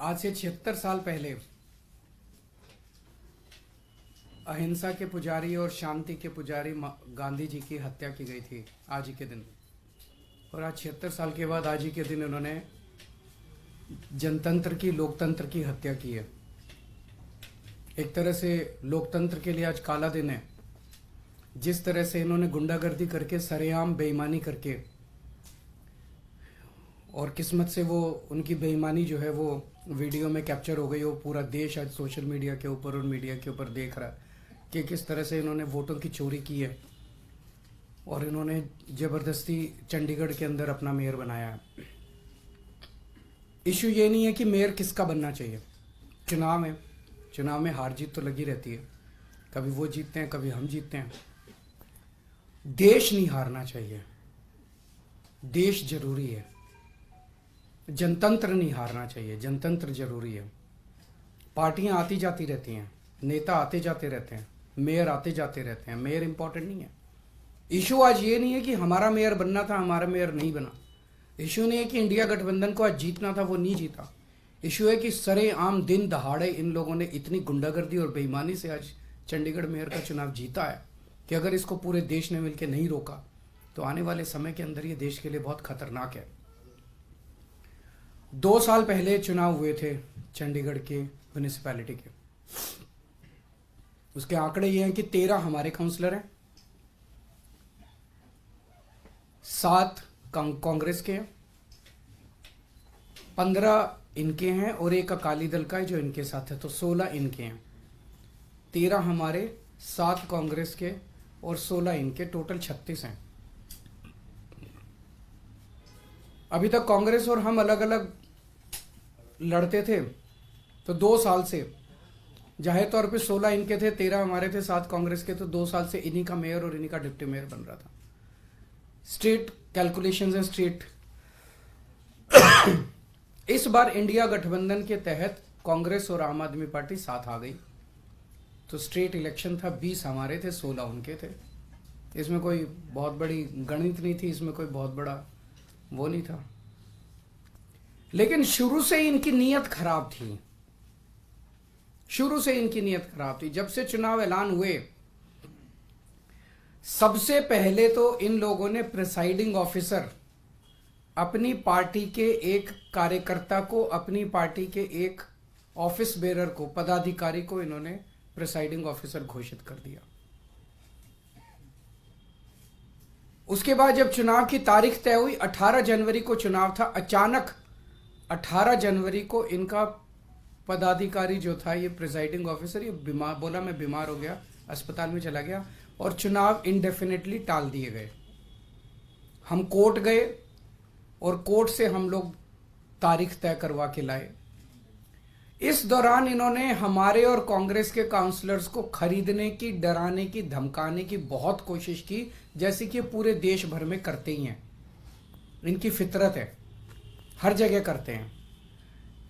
आज से 76 साल पहले अहिंसा के पुजारी और शांति के पुजारी गांधी जी की हत्या की गई थी आज ही के दिन। और आज 76 साल के बाद आज ही के दिन उन्होंने जनतंत्र की, लोकतंत्र की हत्या की है। एक तरह से लोकतंत्र के लिए आज काला दिन है। जिस तरह से इन्होंने गुंडागर्दी करके, सरेआम बेईमानी करके, और किस्मत से वो उनकी बेईमानी जो है वो वीडियो में कैप्चर हो गई। वो पूरा देश आज सोशल मीडिया के ऊपर और मीडिया के ऊपर देख रहा है कि किस तरह से इन्होंने वोटों की चोरी की है और इन्होंने ज़बरदस्ती चंडीगढ़ के अंदर अपना मेयर बनाया है। इशू ये नहीं है कि मेयर किसका बनना चाहिए। चुनाव है, चुनाव में हार जीत तो लगी रहती है, कभी वो जीतते हैं कभी हम जीतते हैं। देश नहीं हारना चाहिए, देश जरूरी है। जनतंत्र नहीं हारना चाहिए, जनतंत्र जरूरी है। पार्टियां आती जाती रहती हैं, नेता आते जाते रहते हैं, मेयर आते जाते रहते हैं, मेयर इंपॉर्टेंट नहीं है। इशू आज ये नहीं है कि हमारा मेयर बनना था, हमारा मेयर नहीं बना। इशू नहीं है कि इंडिया गठबंधन को आज जीतना था, वो नहीं जीता। इशू है कि सरेआम दिन दहाड़े इन लोगों ने इतनी गुंडागर्दी और बेईमानी से आज चंडीगढ़ मेयर का चुनाव जीता है कि अगर इसको पूरे देश ने मिलकर नहीं रोका तो आने वाले समय के अंदर ये देश के लिए बहुत खतरनाक है। 2 साल पहले चुनाव हुए थे चंडीगढ़ के म्यूनिसिपैलिटी के। उसके आंकड़े ये हैं कि 13 हमारे काउंसलर हैं, 7 कांग्रेस के हैं, 15 इनके हैं और एक अकाली दल का है जो इनके साथ है, तो 16 इनके हैं। 13 हमारे, 7 कांग्रेस के और 16 इनके, टोटल 36 हैं। अभी तक कांग्रेस और हम अलग अलग लड़ते थे, तो 2 साल से जाहिर तौर पे 16 इनके थे, 13 हमारे थे, 7 कांग्रेस के, तो 2 साल से इन्हीं का मेयर और इन्हीं का डिप्टी मेयर बन रहा था। स्ट्रेट कैलकुलेशंस हैं, स्ट्रेट। इस बार इंडिया गठबंधन के तहत कांग्रेस और आम आदमी पार्टी साथ आ गई, तो स्ट्रेट इलेक्शन था। 20 हमारे थे, 16 उनके थे। इसमें कोई बहुत बड़ी गणित नहीं थी, इसमें कोई बहुत बड़ा वो नहीं था। लेकिन शुरू से इनकी नीयत खराब थी, शुरू से इनकी नीयत खराब थी। जब से चुनाव ऐलान हुए, सबसे पहले तो इन लोगों ने प्रिसाइडिंग ऑफिसर, अपनी पार्टी के एक कार्यकर्ता को, अपनी पार्टी के एक ऑफिस बेरर को, पदाधिकारी को इन्होंने प्रिसाइडिंग ऑफिसर घोषित कर दिया। उसके बाद जब चुनाव की तारीख तय हुई, 18 जनवरी को चुनाव था। अचानक 18 जनवरी को इनका पदाधिकारी जो था, ये प्रिसाइडिंग ऑफिसर, ये बीमार, बोला मैं बीमार हो गया, अस्पताल में चला गया और चुनाव इंडेफिनेटली टाल दिए गए। हम कोर्ट गए और कोर्ट से हम लोग तारीख तय करवा के लाए। इस दौरान इन्होंने हमारे और कांग्रेस के काउंसलर्स को खरीदने की, डराने की, धमकाने की बहुत कोशिश की, जैसे कि पूरे देश भर में करते ही हैं। इनकी फितरत है, हर जगह करते हैं।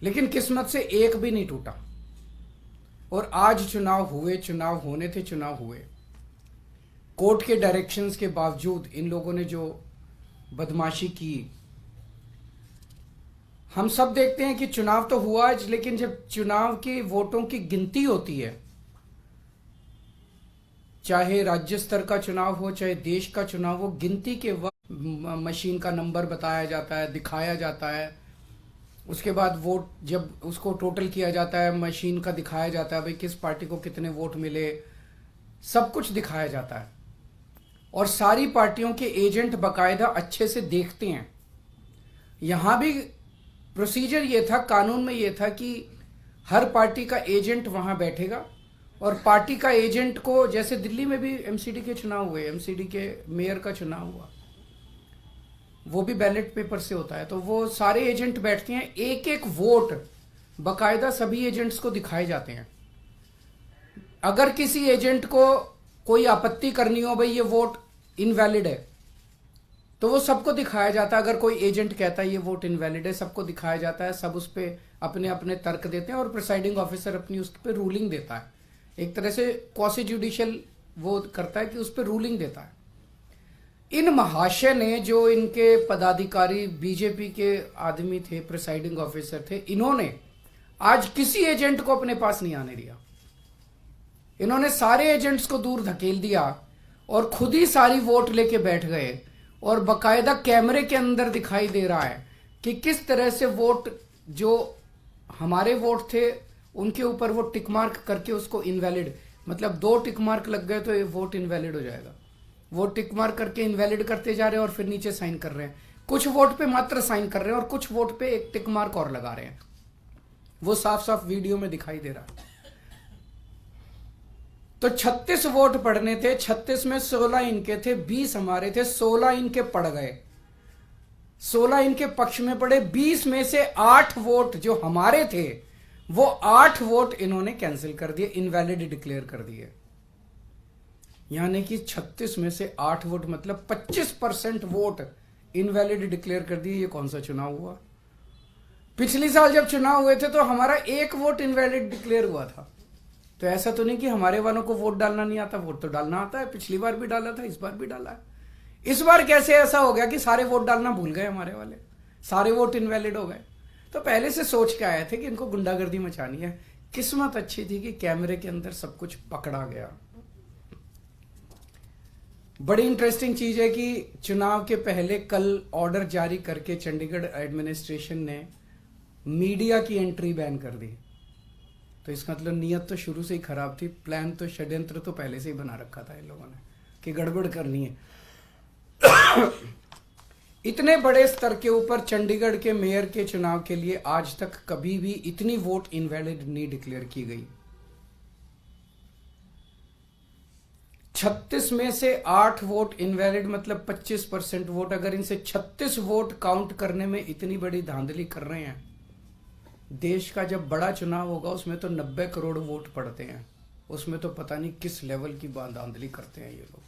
लेकिन किस्मत से एक भी नहीं टूटा और आज चुनाव हुए, चुनाव होने थे, चुनाव हुए। कोर्ट के डायरेक्शंस के बावजूद इन लोगों ने जो बदमाशी की, हम सब देखते हैं कि चुनाव तो हुआ आज, लेकिन जब चुनाव के वोटों की गिनती होती है, चाहे राज्य स्तर का चुनाव हो चाहे देश का चुनाव हो, गिनती के वक्त मशीन का नंबर बताया जाता है, दिखाया जाता है। उसके बाद वोट जब उसको टोटल किया जाता है, मशीन का दिखाया जाता है, भाई किस पार्टी को कितने वोट मिले, सब कुछ दिखाया जाता है। और सारी पार्टियों के एजेंट बाकायदा अच्छे से देखते हैं। यहां भी प्रोसीजर ये था, कानून में ये था कि हर पार्टी का एजेंट वहां बैठेगा और पार्टी का एजेंट को, जैसे दिल्ली में भी एमसीडी के चुनाव हुए, एमसीडी के मेयर का चुनाव हुआ, वो भी बैलेट पेपर से होता है, तो वो सारे एजेंट बैठते हैं, एक एक वोट बाकायदा सभी एजेंट्स को दिखाए जाते हैं। अगर किसी एजेंट को कोई आपत्ति करनी हो, भाई ये वोट इनवैलिड है, तो वो सबको दिखाया जाता है। अगर कोई एजेंट कहता है ये वोट इनवैलिड है, सबको दिखाया जाता है, सब उस पर अपने अपने तर्क देते हैं और प्रिसाइडिंग ऑफिसर अपनी उस पर रूलिंग देता है। एक तरह से क्वासी जुडिशियल वो करता है कि उस पर रूलिंग देता है। इन महाशय ने, जो इनके पदाधिकारी बीजेपी के आदमी थे, प्रिसाइडिंग ऑफिसर थे, इन्होंने आज किसी एजेंट को अपने पास नहीं आने दिया। इन्होंने सारे एजेंट्स को दूर धकेल दिया और खुद ही सारी वोट लेके बैठ गए, और बकायदा कैमरे के अंदर दिखाई दे रहा है कि किस तरह से वोट, जो हमारे वोट थे उनके ऊपर वो टिक मार्क करके उसको इनवैलिड, मतलब 2 टिक मार्क लग गए तो ये वोट इनवैलिड हो जाएगा। वो टिक मार्क करके इनवैलिड करते जा रहे हैं और फिर नीचे साइन कर रहे हैं। कुछ वोट पे मात्र साइन कर रहे हैं और कुछ वोट पे एक टिक मार्क और लगा रहे हैं। वो साफ साफ वीडियो में दिखाई दे रहा है। तो 36 वोट पड़ने थे, 36 में 16 इनके थे, 20 हमारे थे, 16 इनके पड़ गए, 16 इनके पक्ष में पड़े। 20 में से 8 वोट जो हमारे थे वो 8 वोट इन्होंने कैंसिल कर दिए, इनवैलिड डिक्लेयर कर दिए। यानी कि 36 में से 8 वोट मतलब 25% वोट इनवैलिड डिक्लेयर कर दिए। ये कौन सा चुनाव हुआ? पिछली साल जब चुनाव हुए थे तो हमारा 1 वोट इनवैलिड डिक्लेयर हुआ था। तो ऐसा तो नहीं कि हमारे वालों को वोट डालना नहीं आता, वोट तो डालना आता है। पिछली बार भी डाला था, इस बार भी डाला है। इस बार कैसे ऐसा हो गया कि सारे वोट डालना भूल गए हमारे वाले, सारे वोट इनवैलिड हो गए? तो पहले से सोच के आए थे कि इनको गुंडागर्दी मचानी है। किस्मत अच्छी थी कि कैमरे के अंदर सब कुछ पकड़ा गया। बड़ी इंटरेस्टिंग चीज है कि चुनाव के पहले कल ऑर्डर जारी करके चंडीगढ़ एडमिनिस्ट्रेशन ने मीडिया की एंट्री बैन कर दी। तो इसका मतलब नीयत तो शुरू से ही खराब थी, प्लान तो, षड्यंत्र तो पहले से ही बना रखा था इन लोगों ने कि गड़बड़ करनी है। इतने बड़े स्तर के ऊपर चंडीगढ़ के मेयर के चुनाव के लिए आज तक कभी भी इतनी वोट इनवैलिड नहीं डिक्लेयर की गई। 36 में से 8 वोट इनवैलिड मतलब 25% वोट। अगर इनसे 36 वोट काउंट करने में इतनी बड़ी धांधली कर रहे हैं, देश का जब बड़ा चुनाव होगा उसमें तो 90 करोड़ वोट पड़ते हैं, उसमें तो पता नहीं किस लेवल की धांधली करते हैं ये लोग।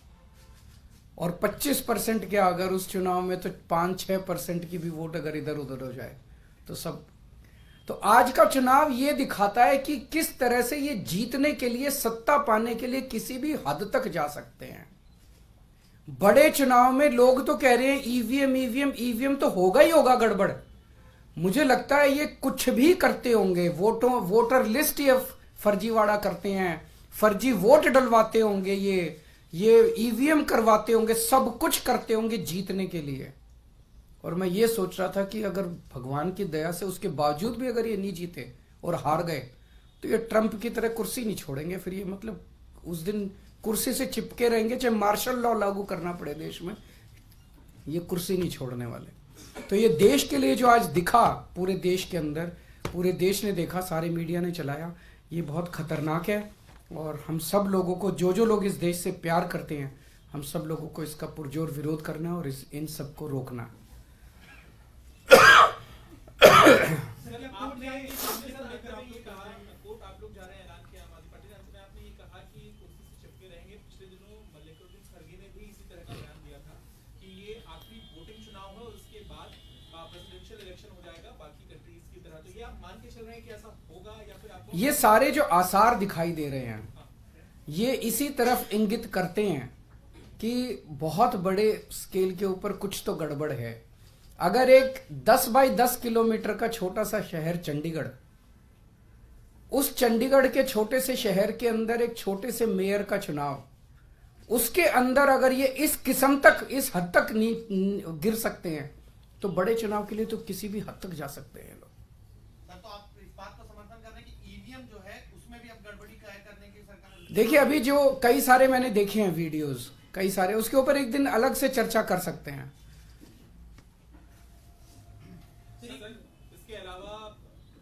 और 25% क्या, अगर उस चुनाव में तो 5-6% की भी वोट अगर इधर उधर हो जाए तो सब। तो आज का चुनाव ये दिखाता है कि किस तरह से ये जीतने के लिए, सत्ता पाने के लिए किसी भी हद तक जा सकते हैं। बड़े चुनाव में लोग तो कह रहे हैं ईवीएम तो होगा ही होगा गड़बड़। मुझे लगता है ये कुछ भी करते होंगे, वोटर लिस्ट ये फर्जीवाड़ा करते हैं, फर्जी वोट डलवाते होंगे, ये ईवीएम करवाते होंगे, सब कुछ करते होंगे जीतने के लिए। और मैं ये सोच रहा था कि अगर भगवान की दया से उसके बावजूद भी अगर ये नहीं जीते और हार गए तो ये ट्रंप की तरह कुर्सी नहीं छोड़ेंगे। फिर ये मतलब उस दिन कुर्सी से चिपके रहेंगे, चाहे मार्शल लॉ लागू करना पड़े देश में, ये कुर्सी नहीं छोड़ने वाले। तो ये देश के लिए जो आज दिखा, पूरे देश के अंदर, पूरे देश ने देखा, सारे मीडिया ने चलाया, ये बहुत खतरनाक है। और हम सब लोगों को, जो लोग इस देश से प्यार करते हैं, हम सब लोगों को इसका पुरजोर विरोध करना है और इन सबको रोकना है। ये सारे जो आसार दिखाई दे रहे हैं ये इसी तरफ इंगित करते हैं कि बहुत बड़े स्केल के ऊपर कुछ तो गड़बड़ है। अगर एक 10 बाई 10 किलोमीटर का छोटा सा शहर चंडीगढ़, उस चंडीगढ़ के छोटे से शहर के अंदर एक छोटे से मेयर का चुनाव, उसके अंदर अगर ये इस किस्म तक, इस हद तक नहीं गिर सकते हैं तो बड़े चुनाव के लिए तो किसी भी हद तक जा सकते हैं लोग। तो आप इस बात को समर्थन कर रहे हैं कि ईवीएम जो है उसमें भी अब गड़बड़ी करने की सरकार। देखिए अभी जो कई सारे मैंने देखे हैं वीडियोस, कई सारे, उसके ऊपर एक दिन अलग से चर्चा कर सकते हैं। इसके अलावा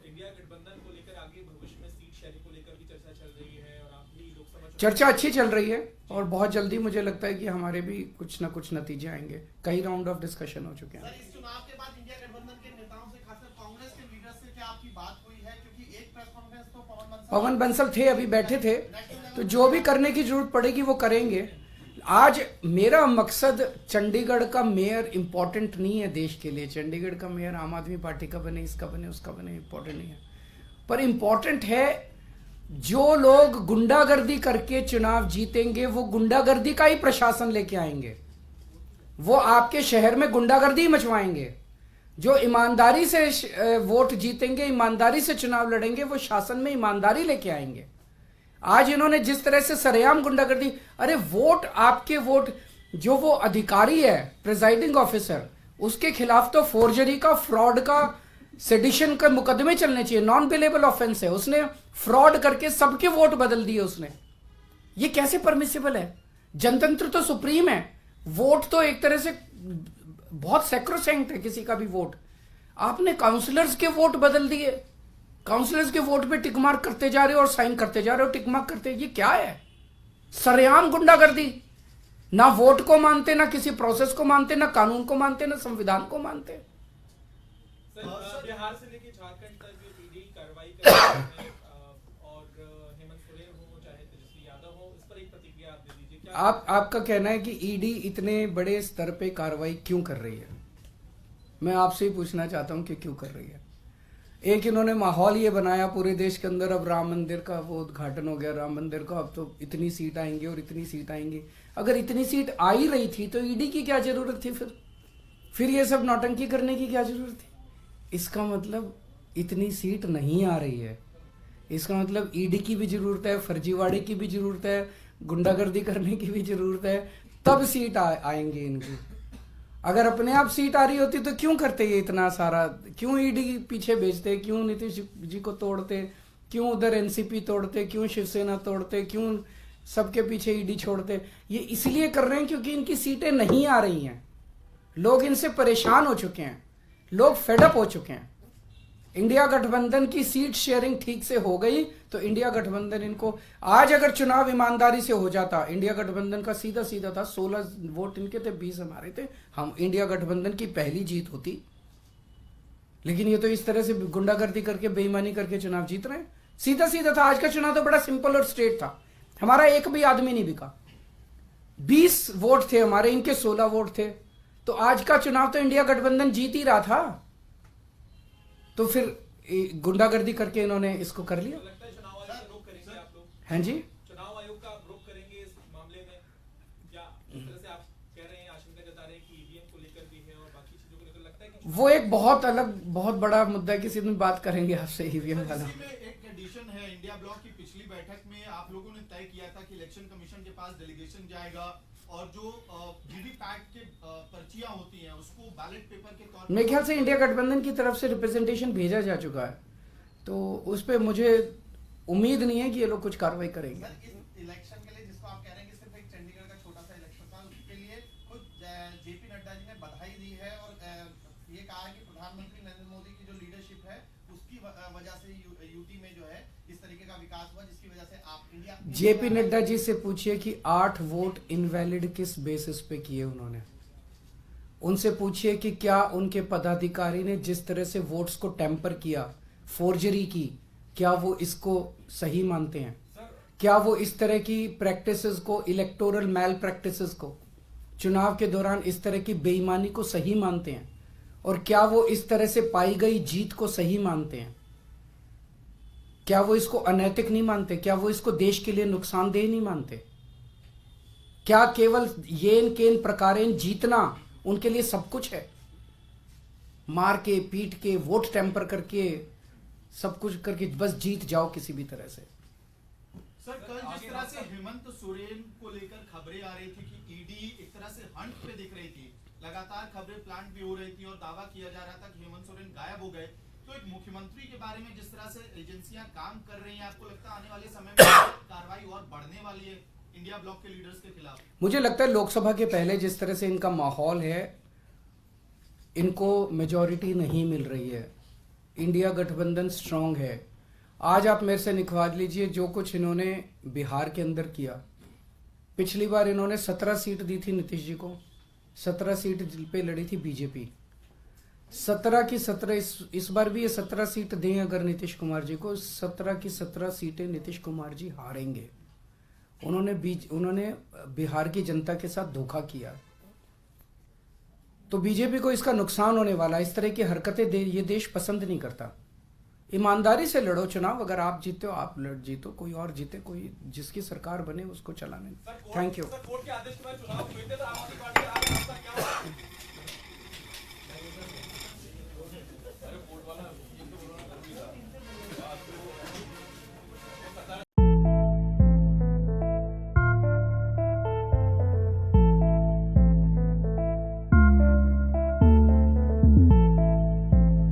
इंडिया गठबंधन को लेकर आगे भविष्य में सीट शेयरिंग को लेकर भी चर्चा चल रही है और आप भी लोकसभा चर्चा अच्छी चल रही है और बहुत जल्दी मुझे लगता है कि हमारे भी कुछ ना कुछ नतीजे आएंगे। कई राउंड ऑफ डिस्कशन हो चुके हैं। इस चुनाव के बाद इंडिया गठबंधन के नेताओं से, खासकर कांग्रेस के लीडर से क्या आपकी बात हुई है? क्योंकि एक प्रेस कॉन्फ्रेंस तो पवन बंसल थे, अभी बैठे थे, तो जो भी करने की जरूरत पड़ेगी वो करेंगे। आज मेरा मकसद चंडीगढ़ का मेयर इंपॉर्टेंट नहीं है देश के लिए। चंडीगढ़ का मेयर आम आदमी पार्टी का बने, इसका बने, उसका बने, इंपॉर्टेंट नहीं है। पर इंपॉर्टेंट है जो लोग गुंडागर्दी करके चुनाव जीतेंगे वो गुंडागर्दी का ही प्रशासन लेके आएंगे, वो आपके शहर में गुंडागर्दी मचवाएंगे। जो ईमानदारी से वोट जीतेंगे, ईमानदारी से चुनाव लड़ेंगे, वो शासन में ईमानदारी लेके आएंगे। आज इन्होंने जिस तरह से सरेआम गुंडागर्दी, अरे वोट आपके वोट, जो वो अधिकारी है प्रिजाइडिंग ऑफिसर, उसके खिलाफ तो फोर्जरी का, फ्रॉड का, सेडिशन का मुकदमे चलने चाहिए। नॉन बिलेबल ऑफेंस है, उसने फ्रॉड करके सबके वोट बदल दिए उसने। ये कैसे परमिसिबल है? जनतंत्र तो सुप्रीम है, वोट तो एक तरह से बहुत सैक्रोसैंक्ट है किसी का भी वोट। आपने काउंसलर्स के वोट बदल दिए, काउंसलर्स के वोट पे टिक मार्क करते जा रहे हो और साइन करते जा रहे हो, टिक मार्क करते। ये क्या है? सरेआम गुंडागर्दी। ना वोट को मानते, ना किसी प्रोसेस को मानते, ना कानून को मानते, ना संविधान को मानते। सर, बिहार से लेकर झारखंड तक जो ईडी कार्रवाई कर रही है और हेमंत सोरेन हो चाहे तेजस्वी यादव हो, इस पर एक प्रतिक्रिया आप दे दीजिए। आपका कहना है कि ईडी इतने बड़े स्तर पे कार्रवाई क्यों कर रही है? मैं आपसे ही पूछना चाहता हूं कि क्यों कर रही है। एक इन्होंने माहौल ये बनाया पूरे देश के अंदर, अब राम मंदिर का वो उद्घाटन हो गया, राम मंदिर का, अब तो इतनी सीट आएंगी और इतनी सीट आएंगी। अगर इतनी सीट आ ही रही थी तो ईडी की क्या जरूरत थी? फिर ये सब नौटंकी करने की क्या जरूरत थी? इसका मतलब इतनी सीट नहीं आ रही है, इसका मतलब ईडी की भी जरूरत है, फर्जीवाड़े की भी जरूरत है, गुंडागर्दी करने की भी जरूरत है, तब सीट आएंगे इनकी। अगर अपने आप सीट आ रही होती तो क्यों करते ये इतना सारा? क्यों ईडी पीछे भेजते? क्यों नीतीश जी को तोड़ते? क्यों उधर एनसीपी तोड़ते? क्यों शिवसेना तोड़ते? क्यों सबके पीछे ईडी छोड़ते? ये इसलिए कर रहे हैं क्योंकि इनकी सीटें नहीं आ रही हैं। लोग इनसे परेशान हो चुके हैं, लोग फेडअप हो चुके हैं। इंडिया गठबंधन की सीट शेयरिंग ठीक से हो गई तो इंडिया गठबंधन इनको, आज अगर चुनाव ईमानदारी से हो जाता, इंडिया गठबंधन का सीधा सीधा था, 16 वोट इनके थे, 20 हमारे थे, हम इंडिया गठबंधन की पहली जीत होती। लेकिन ये तो इस तरह से गुंडागर्दी करके, बेईमानी करके चुनाव जीत रहे हैं। सीधा सीधा था। आज का चुनाव तो बड़ा सिंपल और स्ट्रेट था। हमारा एक भी आदमी नहीं बिका, 20 वोट थे हमारे, इनके 16 वोट थे। तो आज का चुनाव तो इंडिया गठबंधन जीत ही रहा था। तो फिर गुंडागर्दी करके इन्होंने इसको कर लिया। लगता है चुनाव आयोग का रुख करेंगे आप लोग? हैं जी? चुनाव आयोग का रुख करेंगे इस मामले में? क्या इस तरह से आप कह रहे हैं, आशंका जता रहे हैं कि ईवीएम को लेकर भी है और बाकी चीजों को लेकर, लगता है कि वो एक बहुत अलग, बहुत बड़ा मुद्दा है, किसी दिन बात करेंगे आपसे ईवीएम वाला। में एक कंडीशन है, इंडिया ब्लॉक की पिछली बैठक में आप लोगों ने तय किया था कि इलेक्शन कमीशन के पास डेलीगेशन जाएगा और जो वीवीपैट के पर्चियां होती हैं उसको बैलेट पेपर के तौर पर, मेरे ख्याल से इंडिया गठबंधन की तरफ से रिप्रेजेंटेशन भेजा जा चुका है, तो उस पर मुझे उम्मीद नहीं है कि ये लोग कुछ कार्रवाई करेंगे। सर, इस इलेक्शन के लिए जिसको आप कह रहे हैं कि सिर्फ एक चंडीगढ़ का छोटा सा इलेक्शन था, उसके लिए खुद जेपी नड्डा जी ने बधाई दी है और ये कहा है कि प्रधानमंत्री नरेंद्र मोदी की जो लीडरशिप है उसकी वजह से यूटी में जो है इस तरीके का विकास हुआ, जिसकी वजह से आप इंडिया। जेपी नड्डा जी से पूछिए कि 8 वोट इनवैलिड किस बेसिस पे किए उन्होंने। उनसे पूछिए कि क्या उनके पदाधिकारी ने जिस तरह से वोट्स को टेम्पर किया, फोर्जरी की, क्या वो इसको सही मानते हैं? क्या वो इस तरह की प्रैक्टिसेस को, इलेक्टोरल मैल प्रैक्टिसेस को, चुनाव के दौरान इस तरह की बेईमानी को सही मानते हैं? और क्या वो इस तरह से पाई गई जीत को सही मानते हैं? क्या वो इसको अनैतिक नहीं मानते? क्या वो इसको देश के लिए नुकसानदेह नहीं मानते? क्या केवल येन केन प्रकारेण जीतना उनके लिए सब कुछ है? मार के, पीट के, वोट टेम्पर करके, सब कुछ करके बस जीत जाओ किसी भी तरह से। सर कल जिस तरह से हेमंत सोरेन को लेकर खबरें आ रही थी कि ईडी एक तरह से हंट पे दिख रही थी, लगातार खबरें प्लांट भी हो रही थी और दावा किया जा रहा था कि हेमंत सोरेन गायब हो गए, तो एक मुख्यमंत्री के बारे में जिस तरह से एजेंसियां काम कर रही हैं, आपको लगता है आने वाले समय में कार्रवाई और बढ़ने वाली है इंडिया ब्लॉक के लीडर्स के खिलाफ? मुझे लगता है लोकसभा के पहले जिस तरह से इनका माहौल है, इनको मेजॉरिटी नहीं मिल रही है। इंडिया गठबंधन स्ट्रांग है। आज आप मेरे से निकलवा लीजिए जो कुछ इन्होंने बिहार के अंदर किया। पिछली बार इन्होंने 17 सीट दी थी नीतीश जी को, 17 सीट पे लड़ी थी बीजेपी, 17 की 17। इस बार भी ये 17 सीट दें अगर नीतीश कुमार जी को, 17 की 17 सीटें नीतीश कुमार जी हारेंगे। उन्होंने बिहार की जनता के साथ धोखा किया, तो बीजेपी को इसका नुकसान होने वाला। इस तरह की हरकतें ये देश पसंद नहीं करता। ईमानदारी से लड़ो चुनाव, अगर आप जीते हो आप जीतो, कोई और जीते, कोई जिसकी सरकार बने उसको चलाने। Thank you. कोर्ट के आदेश के बाद चुनाव हुए थे तो आम आदमी पार्टी